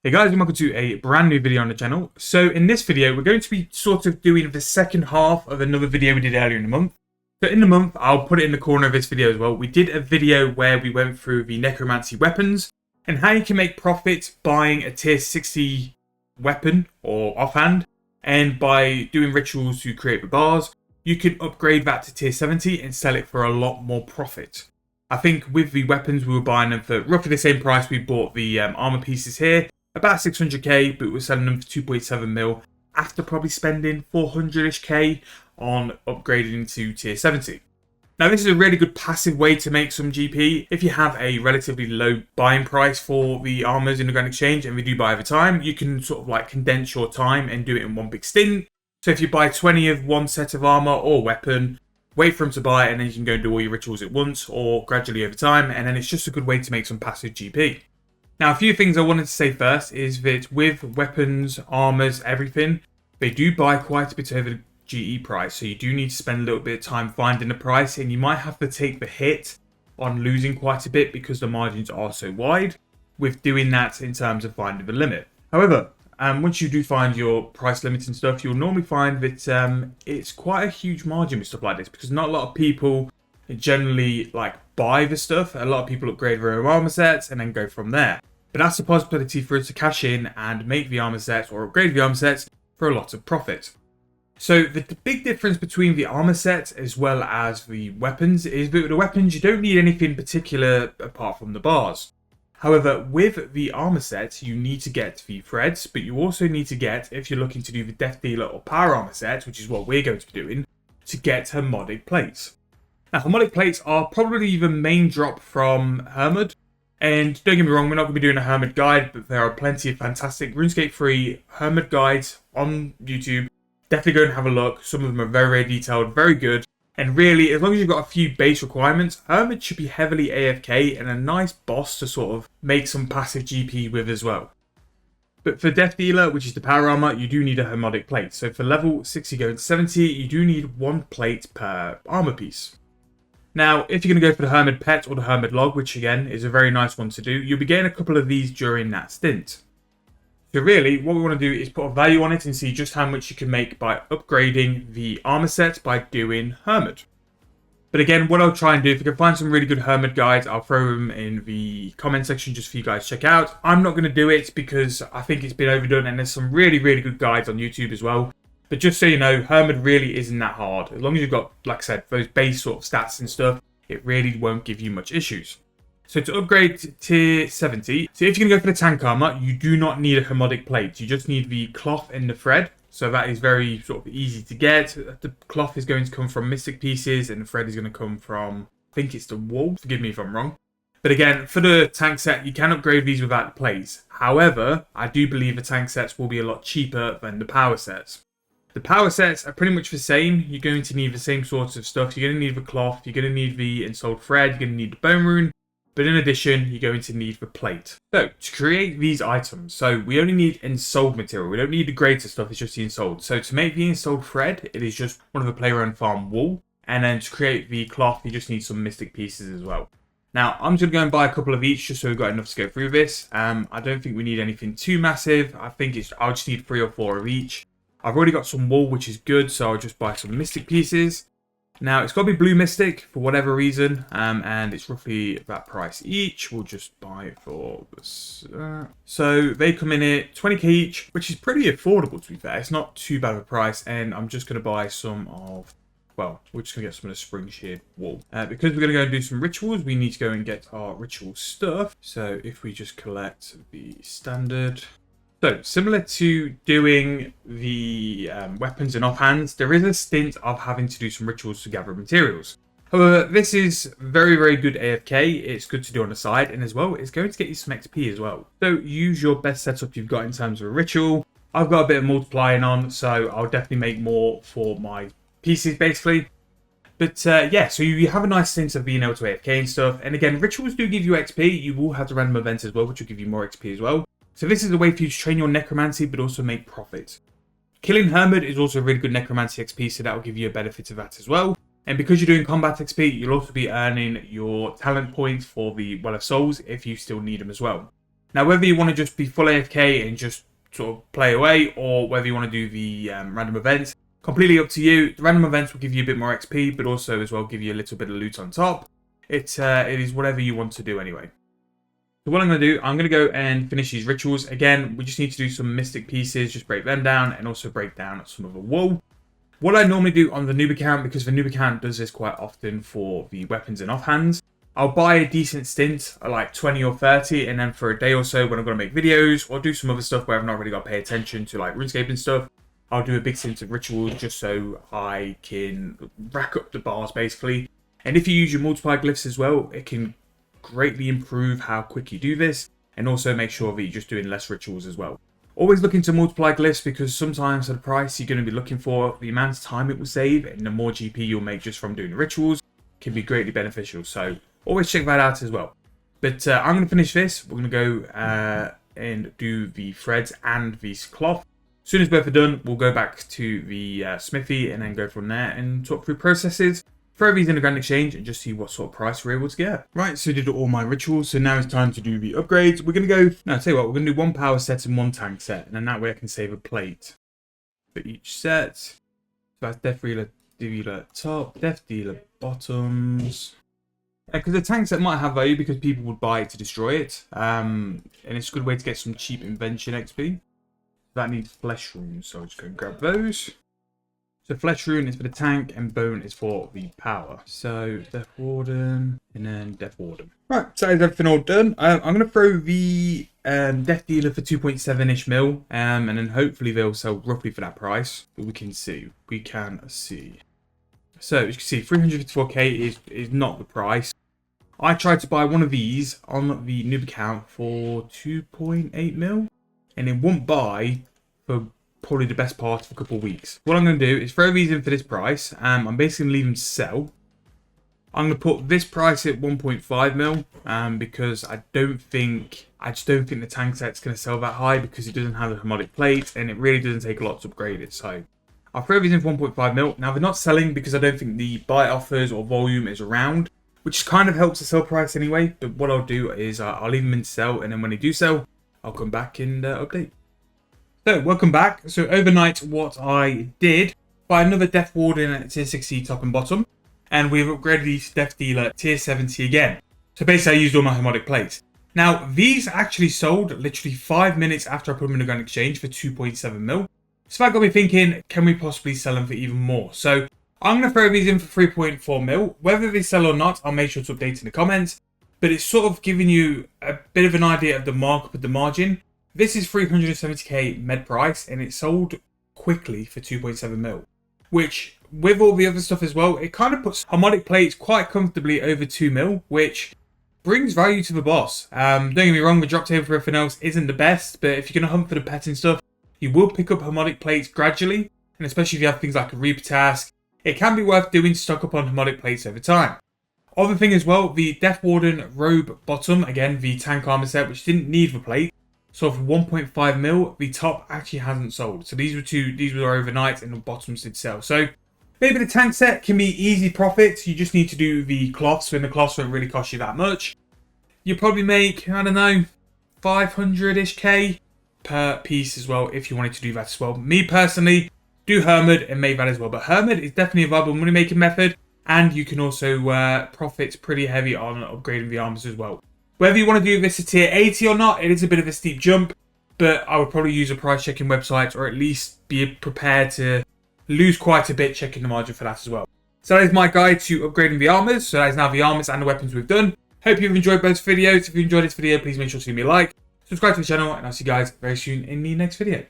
Hey guys, and welcome to a brand new video on the channel. So in this video, we're going to be sort of doing the second half of another video we did earlier in the month. So in the month, I'll put it in the corner of this video as well. We did a video where we went through the Necromancy weapons and how you can make profit buying a tier 60 weapon or offhand. And by doing rituals to create the bars, you can upgrade that to tier 70 and sell it for a lot more profit. I think with the weapons, we were buying them for roughly the same price we bought the armor pieces here. About 600k, but we're selling them for 2.7 mil after probably spending 400-ish k on upgrading to tier 70. Now this is a really good passive way to make some GP. If you have a relatively low buying price for the armors in the Grand Exchange and they do buy over time, you can sort of like condense your time and do it in one big stint. So if you buy 20 of one set of armor or weapon, wait for them to buy it and then you can go and do all your rituals at once or gradually over time, and then it's just a good way to make some passive GP. Now, a few things I wanted to say first is that with weapons, armors, everything, they do buy quite a bit over the GE price. So you do need to spend a little bit of time finding the price, and you might have to take the hit on losing quite a bit because the margins are so wide with doing that in terms of finding the limit. However, once you do find your price limit and stuff, you'll normally find that it's quite a huge margin with stuff like this because not a lot of people generally like buy the stuff. A lot of people upgrade their own armor sets and then go from there. But that's a possibility for us to cash in and make the armor sets or upgrade the armor sets for a lot of profit. So the big difference between the armor sets as well as the weapons is that with the weapons you don't need anything particular apart from the bars. However, with the armor sets you need to get the threads, but you also need to get, if you're looking to do the deathdealer or power armor sets, which is what we're going to be doing, to get Hermodic plates. Now, Hermodic plates are probably the main drop from Hermod. And don't get me wrong, we're not going to be doing a Hermod guide, but there are plenty of fantastic RuneScape free Hermod guides on YouTube. Definitely go and have a look. Some of them are very, very detailed, very good. And really, as long as you've got a few base requirements, Hermod should be heavily AFK and a nice boss to sort of make some passive GP with as well. But for Deathdealer, which is the power armor, you do need a Hermodic plate. So for level 60 going to 70, you do need one plate per armor piece. Now, if you're going to go for the Hermod Pet or the Hermod Log, which again is a very nice one to do, you'll be getting a couple of these during that stint. So really, what we want to do is put a value on it and see just how much you can make by upgrading the armor set by doing Hermod. But again, what I'll try and do, if I can find some really good Hermod guides, I'll throw them in the comment section just for you guys to check out. I'm not going to do it because I think it's been overdone and there's some really, really good guides on YouTube as well. But just so you know, Hermod really isn't that hard. As long as you've got, like I said, those base sort of stats and stuff, it really won't give you much issues. So to upgrade to tier 70, so if you're going to go for the tank armor, you do not need a Hermodic plate. You just need the cloth and the thread. So that is very sort of easy to get. The cloth is going to come from mystic pieces and the thread is going to come from, I think it's the wool. Forgive me if I'm wrong. But again, for the tank set, you can upgrade these without the plates. However, I do believe the tank sets will be a lot cheaper than the power sets. The power sets are pretty much the same. You're going to need the same sorts of stuff. You're going to need the cloth, you're going to need the ensouled thread, you're going to need the bone rune, but in addition, you're going to need the plate. So, to create these items, so we only need ensouled material. We don't need the greater stuff, it's just the ensouled. So to make the ensouled thread, it is just one of the player-owned farm wool. And then to create the cloth, you just need some mystic pieces as well. Now, I'm just going to go and buy a couple of each just so we've got enough to go through this. I don't think we need anything too massive. I think I'll just need 3 or 4 of each. I've already got some wool, which is good, so I'll just buy some mystic pieces. Now, it's got to be blue mystic for whatever reason, and it's roughly that price each. We'll just buy it for this. So they come in at 20k each, which is pretty affordable to be fair. It's not too bad of a price, and I'm just going to buy some of, well, we're just going to get some of the spring sheared wool. Because we're going to go and do some rituals, we need to go and get our ritual stuff. So if we just collect the standard... So, similar to doing the weapons and offhands, there is a stint of having to do some rituals to gather materials. However, this is very, very good AFK. It's good to do on the side, and as well, it's going to get you some XP as well. So, use your best setup you've got in terms of a ritual. I've got a bit of multiplying on, so I'll definitely make more for my pieces, basically. But yeah, so you have a nice sense of being able to AFK and stuff. And again, rituals do give you XP. You will have the random events as well, which will give you more XP as well. So this is a way for you to train your necromancy, but also make profit. Killing Hermod is also a really good necromancy XP, so that will give you a benefit of that as well. And because you're doing combat XP, you'll also be earning your talent points for the Well of Souls if you still need them as well. Now, whether you want to just be full AFK and just sort of play away, or whether you want to do the random events, completely up to you. The random events will give you a bit more XP, but also as well give you a little bit of loot on top. It is whatever you want to do anyway. So what I'm going to do, I'm going to go and finish these rituals. Again, we just need to do some mystic pieces, just break them down, and also break down some of the wool. What I normally do on the noob account, because the noob account does this quite often for the weapons and offhands, I'll buy a decent stint, like 20 or 30, and then for a day or so when I'm going to make videos, or do some other stuff where I've not really got to pay attention to like Runescape and stuff, I'll do a big stint of rituals just so I can rack up the bars basically. And if you use your multiply glyphs as well, it can greatly improve how quick you do this, and also make sure that you're just doing less rituals as well. Always looking to multiply glyphs, because sometimes for the price you're going to be looking for, the amount of time it will save and the more GP you'll make just from doing the rituals can be greatly beneficial. So always check that out as well. But I'm going to finish this. We're going to go and do the threads and the cloth. As soon as both are done, we'll go back to the smithy and then go from there and talk through processes. Throw these in the Grand Exchange and just see what sort of price we're able to get. Right, so I did all my rituals, so now it's time to do the upgrades. We're going to go, no, I'll tell you what, we're going to do 1 power set and 1 tank set, and then that way I can save a plate for each set. So that's deathdealer top, deathdealer bottoms. Because the tank set might have value because people would buy it to destroy it, and it's a good way to get some cheap invention XP. That needs flesh runes, so I'll just go and grab those. So flesh rune is for the tank and bone is for the power. So Death Warden and then Death Warden. Right, so is everything all done. I'm going to throw the Death Dealer for 2.7-ish mil, and then hopefully they'll sell roughly for that price. But we can see. So as you can see, 354k is not the price. I tried to buy one of these on the noob account for 2.8 mil, and it won't buy for probably the best part of a couple of weeks. What I'm going to do is throw these in for this price. I'm basically going to leave them to sell. I'm going to put this price at 1.5 mil because I just don't think the tank set's going to sell that high, because it doesn't have a Hermodic plate and it really doesn't take a lot to upgrade it. So I'll throw these in for 1.5 mil. Now they're not selling because I don't think the buy offers or volume is around, which kind of helps the sell price anyway. But what I'll do is I'll leave them in to sell, and then when they do sell, I'll come back and update. So, welcome back. So, overnight, what I did, buy another Death Warden at tier 60 top and bottom, and we've upgraded these Death Dealer tier 70 again. So, basically, I used all my Hermodic plates. Now, these actually sold literally 5 minutes after I put them in the Grand Exchange for 2.7 mil. So, that got me thinking, can we possibly sell them for even more? So, I'm going to throw these in for 3.4 mil. Whether they sell or not, I'll make sure to update in the comments. But it's sort of giving you a bit of an idea of the markup of the margin. This is 370k med price, and it sold quickly for 2.7 mil. Which, with all the other stuff as well, it kind of puts Hermodic plates quite comfortably over 2 mil, which brings value to the boss. Don't get me wrong, the drop table for everything else isn't the best, but if you're going to hunt for the pet and stuff, you will pick up Hermodic plates gradually, and especially if you have things like a Reaper task, it can be worth doing to stock up on Hermodic plates over time. Other thing as well, the Death Warden robe bottom, again, the tank armor set, which didn't need the plate. So for 1.5 mil, the top actually hasn't sold. So these were overnight, and the bottoms did sell. So maybe the tank set can be easy profits. You just need to do the cloths, and the cloths won't really cost you that much. You probably make, I don't know, 500-ish K per piece as well, if you wanted to do that as well. Me personally, do Hermod and make that as well. But Hermod is definitely a viable money making method, and you can also profit pretty heavy on upgrading the armors as well. Whether you want to do this at tier 80 or not, it is a bit of a steep jump, but I would probably use a price checking website, or at least be prepared to lose quite a bit checking the margin for that as well. So that is my guide to upgrading the armors. So that is now the armors and the weapons we've done. Hope you've enjoyed both videos. If you enjoyed this video, please make sure to give me a like, subscribe to the channel, and I'll see you guys very soon in the next video.